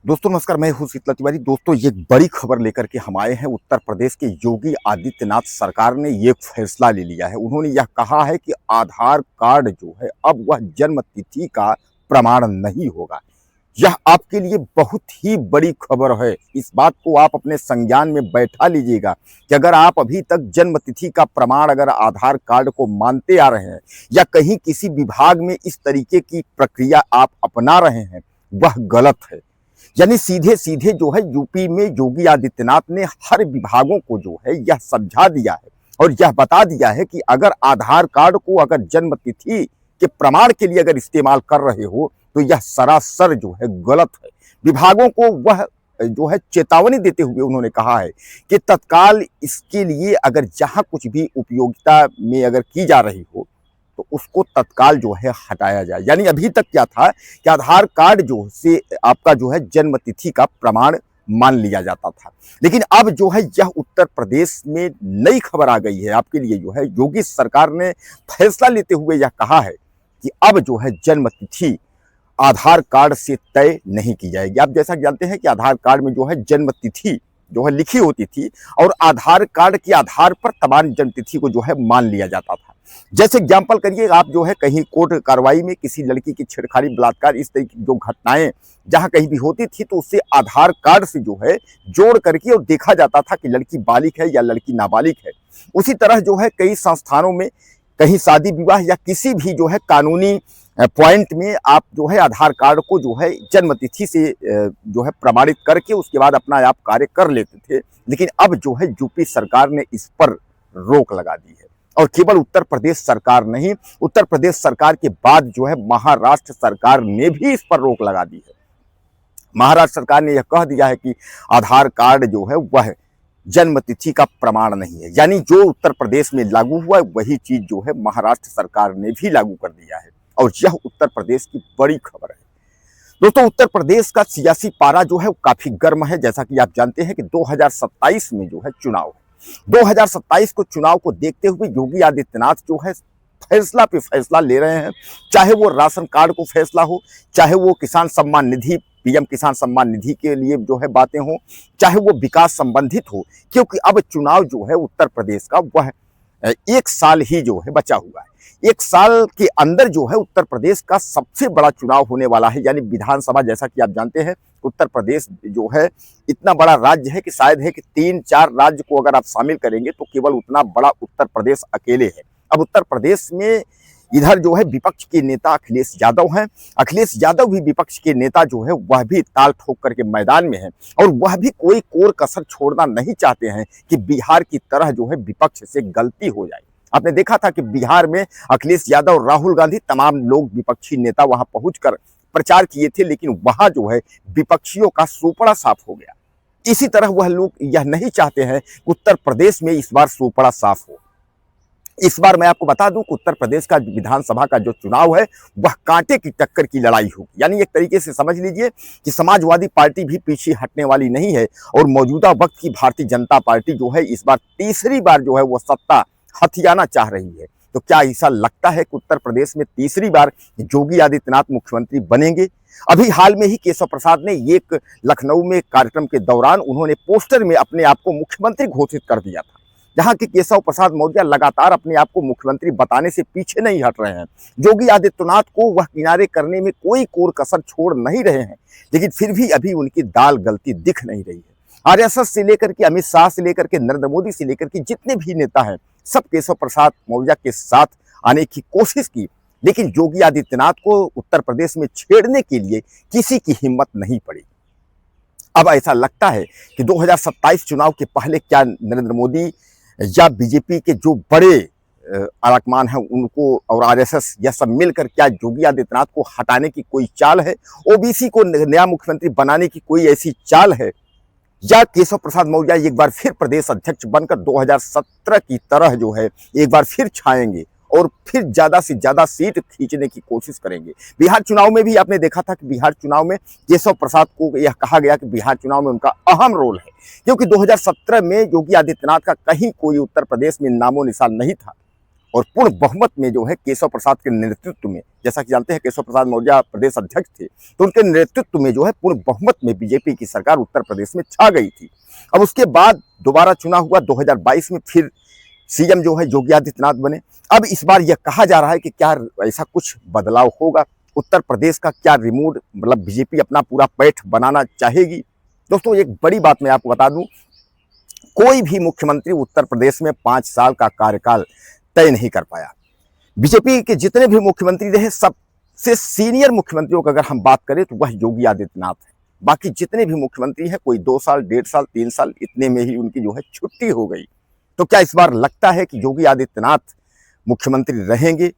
दोस्तों नमस्कार, मैं हूं शीतल तिवारी। दोस्तों ये एक बड़ी खबर लेकर के हम आए हैं। उत्तर प्रदेश के योगी आदित्यनाथ सरकार ने ये फैसला ले लिया है। उन्होंने यह कहा है कि आधार कार्ड जो है अब वह जन्म तिथि का प्रमाण नहीं होगा। यह आपके लिए बहुत ही बड़ी खबर है। इस बात को आप अपने संज्ञान में बैठा लीजिएगा कि अगर आप अभी तक जन्म तिथि का प्रमाण अगर आधार कार्ड को मानते आ रहे हैं या कहीं किसी विभाग में इस तरीके की प्रक्रिया आप अपना रहे हैं, वह गलत है। यानी सीधे सीधे जो है यूपी में योगी आदित्यनाथ ने हर विभागों को जो है यह समझा दिया है और यह बता दिया है कि अगर आधार कार्ड को अगर जन्म तिथि के प्रमाण के लिए अगर इस्तेमाल कर रहे हो तो यह सरासर जो है गलत है। विभागों को वह जो है चेतावनी देते हुए उन्होंने कहा है कि तत्काल इसके लिए अगर जहां कुछ भी उपयोगिता में अगर की जा रही हो तो उसको तत्काल जो है हटाया जाए। यानी अभी तक क्या था कि आधार कार्ड जो से आपका जो है जन्म तिथि का प्रमाण मान लिया जाता था, लेकिन अब जो है यह उत्तर प्रदेश में नई खबर आ गई है। आपके लिए जो है योगी सरकार ने फैसला लेते हुए यह कहा है कि अब जो है जन्म तिथि आधार कार्ड से तय नहीं की जाएगी। आप जैसा जानते हैं कि आधार कार्ड में जो है जन्म तिथि जो है लिखी होती थी और आधार कार्ड के आधार पर तमाम जन्म तिथि को जो है मान लिया जाता था। जैसे एग्जाम्पल करिए, आप जो है कहीं कोर्ट कार्रवाई में किसी लड़की की छेड़खानी, बलात्कार, इस तरह की जो घटनाएं जहां कहीं भी होती थी तो उससे आधार कार्ड से जो है जोड़ करके और देखा जाता था कि लड़की बालिग है या लड़की नाबालिग है। उसी तरह जो है कई संस्थानों में कहीं शादी विवाह या किसी भी जो है कानूनी पॉइंट में आप जो है आधार कार्ड को जो है जन्म तिथि से जो है प्रमाणित करके उसके बाद अपना आप कार्य कर लेते थे। लेकिन अब जो है यूपी सरकार ने इस पर रोक लगा दी है और केवल उत्तर प्रदेश सरकार नहीं, उत्तर प्रदेश सरकार के बाद जो है महाराष्ट्र सरकार ने भी इस पर रोक लगा दी है। महाराष्ट्र सरकार ने यह कह दिया है कि आधार कार्ड जो है वह जन्म तिथि का प्रमाण नहीं है। यानी जो उत्तर प्रदेश में लागू हुआ वही चीज जो है महाराष्ट्र सरकार ने भी लागू कर दिया है और यह उत्तर प्रदेश की बड़ी खबर है। दोस्तों उत्तर प्रदेश का सियासी पारा जो है काफी गर्म है। जैसा कि आप जानते हैं कि 2027 में जो है चुनाव है। 2027 को चुनाव को देखते हुए योगी आदित्यनाथ जो है फैसला पे फैसला ले रहे हैं। चाहे वो राशन कार्ड को फैसला हो, चाहे वो किसान सम्मान निधि, पीएम किसान सम्मान निधि के लिए जो है बातें हो, चाहे वो विकास संबंधित हो, क्योंकि अब चुनाव जो है उत्तर प्रदेश का वह 1 साल ही जो है बचा हुआ है। 1 साल के अंदर जो है उत्तर प्रदेश का सबसे बड़ा चुनाव होने वाला है, यानी विधानसभा। जैसा कि आप जानते हैं उत्तर प्रदेश जो है इतना बड़ा राज्य है कि शायद है कि 3-4 राज्य को अगर आप शामिल करेंगे तो केवल उतना बड़ा उत्तर प्रदेश अकेले है। अब उत्तर प्रदेश में इधर जो है विपक्ष के नेता अखिलेश यादव हैं। अखिलेश यादव भी विपक्ष के नेता जो है वह भी ताल ठोक करके मैदान में है और वह भी कोई कोर कसर छोड़ना नहीं चाहते हैं कि बिहार की तरह जो है विपक्ष से गलती हो जाए। आपने देखा था कि बिहार में अखिलेश यादव, राहुल गांधी, तमाम लोग विपक्षी नेता वहां पहुंचकर प्रचार किए थे, लेकिन वहां जो है विपक्षियों का सोपड़ा साफ हो गया। इसी तरह वह लोग यह नहीं चाहते हैं कि उत्तर प्रदेश में इस बार सोपड़ा साफ हो। इस बार मैं आपको बता दूं कि उत्तर प्रदेश का विधानसभा का जो चुनाव है वह कांटे की टक्कर की लड़ाई होगी। यानी एक तरीके से समझ लीजिए कि समाजवादी पार्टी भी पीछे हटने वाली नहीं है और मौजूदा वक्त की भारतीय जनता पार्टी जो है इस बार तीसरी बार जो है वो सत्ता हथियाना चाह रही है। तो क्या ऐसा लगता है कि उत्तर प्रदेश में तीसरी बार योगी आदित्यनाथ मुख्यमंत्री बनेंगे? अभी हाल में ही केशव प्रसाद ने एक लखनऊ में कार्यक्रम के दौरान उन्होंने पोस्टर में अपने आप को मुख्यमंत्री घोषित कर दिया था। जहां कि केशव प्रसाद मौर्य लगातार अपने आप को मुख्यमंत्री बताने से पीछे नहीं हट रहे हैं। योगी आदित्यनाथ को वह किनारे करने में कोई कोर कसर छोड़ नहीं रहे हैं, लेकिन फिर भी अभी उनकी दाल गलती दिख नहीं रही है। आरएसएस से लेकर के अमित शाह से लेकर के नरेंद्र मोदी से लेकर के जितने भी नेता हैं सब केशव प्रसाद मौर्य के साथ आने की कोशिश की, लेकिन योगी आदित्यनाथ को उत्तर प्रदेश में छेड़ने के लिए किसी की हिम्मत नहीं पड़ी। अब ऐसा लगता है कि 2027 चुनाव के पहले क्या नरेंद्र मोदी या बीजेपी के जो बड़े आरकमान हैं उनको और आरएसएस यह सब मिलकर क्या योगी आदित्यनाथ को हटाने की कोई चाल है? ओबीसी को नया मुख्यमंत्री बनाने की कोई ऐसी चाल है? या केशव प्रसाद मौर्य एक बार फिर प्रदेश अध्यक्ष बनकर 2017 की तरह जो है एक बार फिर छाएंगे और फिर ज्यादा से ज्यादा सीट खींचने की कोशिश करेंगे? बिहार चुनाव में भी आपने देखा था कि बिहार चुनाव में केशव प्रसाद को यह कहा गया कि बिहार चुनाव में उनका अहम रोल है, क्योंकि 2017 में योगी आदित्यनाथ का कहीं कोई उत्तर प्रदेश में नामो निशान नहीं था और पूर्ण बहुमत में जो है केशव प्रसाद के नेतृत्व में, जैसा कि जानते हैं केशव प्रसाद मौर्य प्रदेश अध्यक्ष थे, तो उनके नेतृत्व में जो है पूर्ण बहुमत में बीजेपी की सरकार उत्तर प्रदेश में छा गई थी। अब उसके बाद दोबारा चुनाव हुआ 2022 में, फिर सीएम जो है योगी आदित्यनाथ बने। अब इस बार यह कहा जा रहा है कि क्या ऐसा कुछ बदलाव होगा, उत्तर प्रदेश का क्या रिमूव, मतलब बीजेपी अपना पूरा पैठ बनाना चाहेगी। दोस्तों एक बड़ी बात मैं आपको बता दूं, कोई भी मुख्यमंत्री उत्तर प्रदेश में 5 साल का कार्यकाल तय नहीं कर पाया। बीजेपी के जितने भी मुख्यमंत्री रहे, सबसे सीनियर मुख्यमंत्रियों की अगर हम बात करें तो वह योगी आदित्यनाथ है। बाकी जितने भी मुख्यमंत्री हैं, कोई 2 साल, 1.5 साल, 3 साल, इतने में ही उनकी जो है छुट्टी हो गई। तो क्या इस बार लगता है कि योगी आदित्यनाथ मुख्यमंत्री रहेंगे,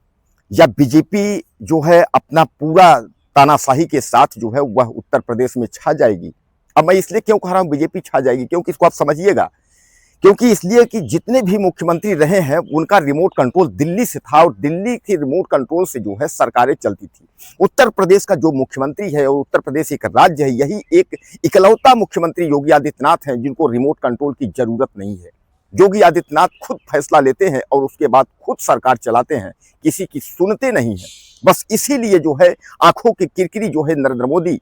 या बीजेपी जो है अपना पूरा तानाशाही के साथ जो है वह उत्तर प्रदेश में छा जाएगी? अब मैं इसलिए क्यों कह रहा हूं बीजेपी छा जाएगी, क्योंकि इसको आप समझिएगा, क्योंकि इसलिए कि जितने भी मुख्यमंत्री रहे हैं उनका रिमोट कंट्रोल दिल्ली से था, और दिल्ली के रिमोट कंट्रोल से जो है सरकारें चलती थी। उत्तर प्रदेश का जो मुख्यमंत्री है, और उत्तर प्रदेश एक राज्य है, यही एक इकलौता मुख्यमंत्री योगी आदित्यनाथ हैं जिनको रिमोट कंट्रोल की जरूरत नहीं है। योगी आदित्यनाथ खुद फैसला लेते हैं और उसके बाद खुद सरकार चलाते हैं, किसी की सुनते नहीं है। बस इसीलिए जो है आंखों की किरकिरी जो है नरेंद्र मोदी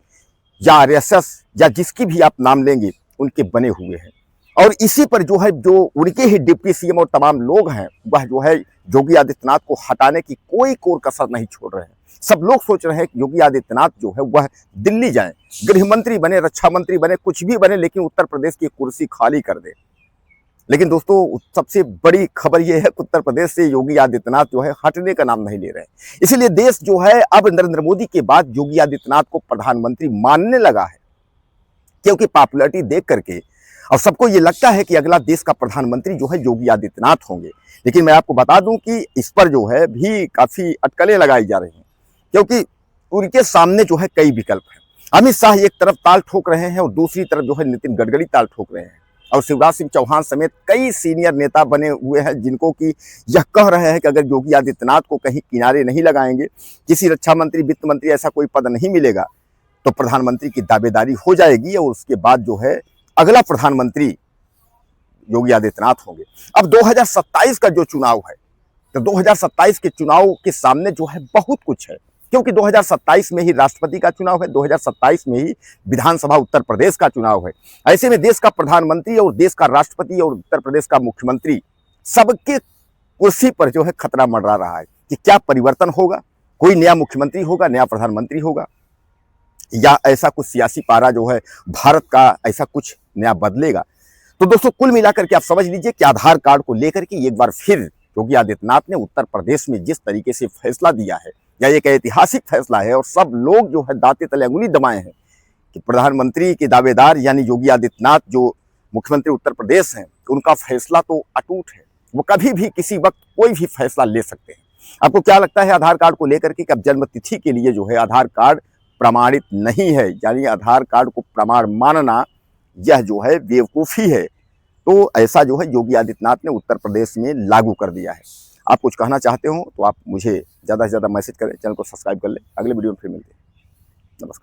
या आरएसएस या जिसकी भी आप नाम लेंगे उनके बने हुए हैं, और इसी पर जो है जो उनके ही डिप्टी सीएम और तमाम लोग हैं वह जो है योगी आदित्यनाथ को हटाने की कोई कोर कसर नहीं छोड़ रहे हैं। सब लोग सोच रहे हैं कि योगी आदित्यनाथ जो है वह दिल्ली जाएं, गृह मंत्री बने, रक्षा मंत्री बने, कुछ भी बने, लेकिन उत्तर प्रदेश की कुर्सी खाली कर दे। लेकिन दोस्तों सबसे बड़ी खबर यह है कि उत्तर प्रदेश से योगी आदित्यनाथ जो है हटने का नाम नहीं ले रहे हैं। इसीलिए देश जो है अब नरेंद्र मोदी के बाद योगी आदित्यनाथ को प्रधानमंत्री मानने लगा है, क्योंकि पॉपुलैरिटी देख करके और सबको ये लगता है कि अगला देश का प्रधानमंत्री जो है योगी आदित्यनाथ होंगे। लेकिन मैं आपको बता दूं कि इस पर जो है भी काफी अटकलें लगाई जा रही हैं, क्योंकि उनके सामने जो है कई विकल्प हैं। अमित शाह एक तरफ ताल ठोक रहे हैं और दूसरी तरफ जो है नितिन गडकरी ताल ठोक रहे हैं, और शिवराज सिंह चौहान समेत कई सीनियर नेता बने हुए हैं जिनको कि यह कह रहे हैं कि अगर योगी आदित्यनाथ को कहीं किनारे नहीं लगाएंगे, किसी रक्षा मंत्री, वित्त मंत्री ऐसा कोई पद नहीं मिलेगा, तो प्रधानमंत्री की दावेदारी हो जाएगी और उसके बाद जो है अगला प्रधानमंत्री योगी आदित्यनाथ होंगे। अब 2027 का जो चुनाव है, तो 2027 के चुनाव के सामने जो है बहुत कुछ है, क्योंकि 2027 में ही राष्ट्रपति का चुनाव है, 2027 में ही विधानसभा उत्तर प्रदेश का चुनाव है। ऐसे में देश का प्रधानमंत्री और देश का राष्ट्रपति और उत्तर प्रदेश का मुख्यमंत्री सबके कुर्सी पर जो है खतरा मंडरा रहा है कि क्या परिवर्तन होगा, कोई नया मुख्यमंत्री होगा, नया प्रधानमंत्री होगा, या ऐसा कुछ सियासी पारा जो है भारत का ऐसा कुछ नया बदलेगा। तो दोस्तों कुल मिलाकर के आप समझ लीजिए कि आधार कार्ड को लेकर के एक बार फिर योगी आदित्यनाथ ने उत्तर प्रदेश में जिस तरीके से फैसला दिया है, या एक ऐतिहासिक फैसला है, और सब लोग जो है दांते तले अंगुली दबाए हैं कि प्रधानमंत्री के दावेदार यानी योगी आदित्यनाथ जो मुख्यमंत्री उत्तर प्रदेश हैं, उनका फैसला तो अटूट है, वो कभी भी किसी वक्त कोई भी फैसला ले सकते हैं। आपको क्या लगता है आधार कार्ड को लेकर के? अब जन्म तिथि के लिए जो है आधार कार्ड प्रमाणित नहीं है, यानी आधार कार्ड को प्रमाण मानना यह जो है बेवकूफ़ी है। तो ऐसा जो है योगी आदित्यनाथ ने उत्तर प्रदेश में लागू कर दिया है। आप कुछ कहना चाहते हो तो आप मुझे ज़्यादा से ज़्यादा मैसेज करें, चैनल को सब्सक्राइब कर लें। अगले वीडियो में फिर मिलते हैं। नमस्कार।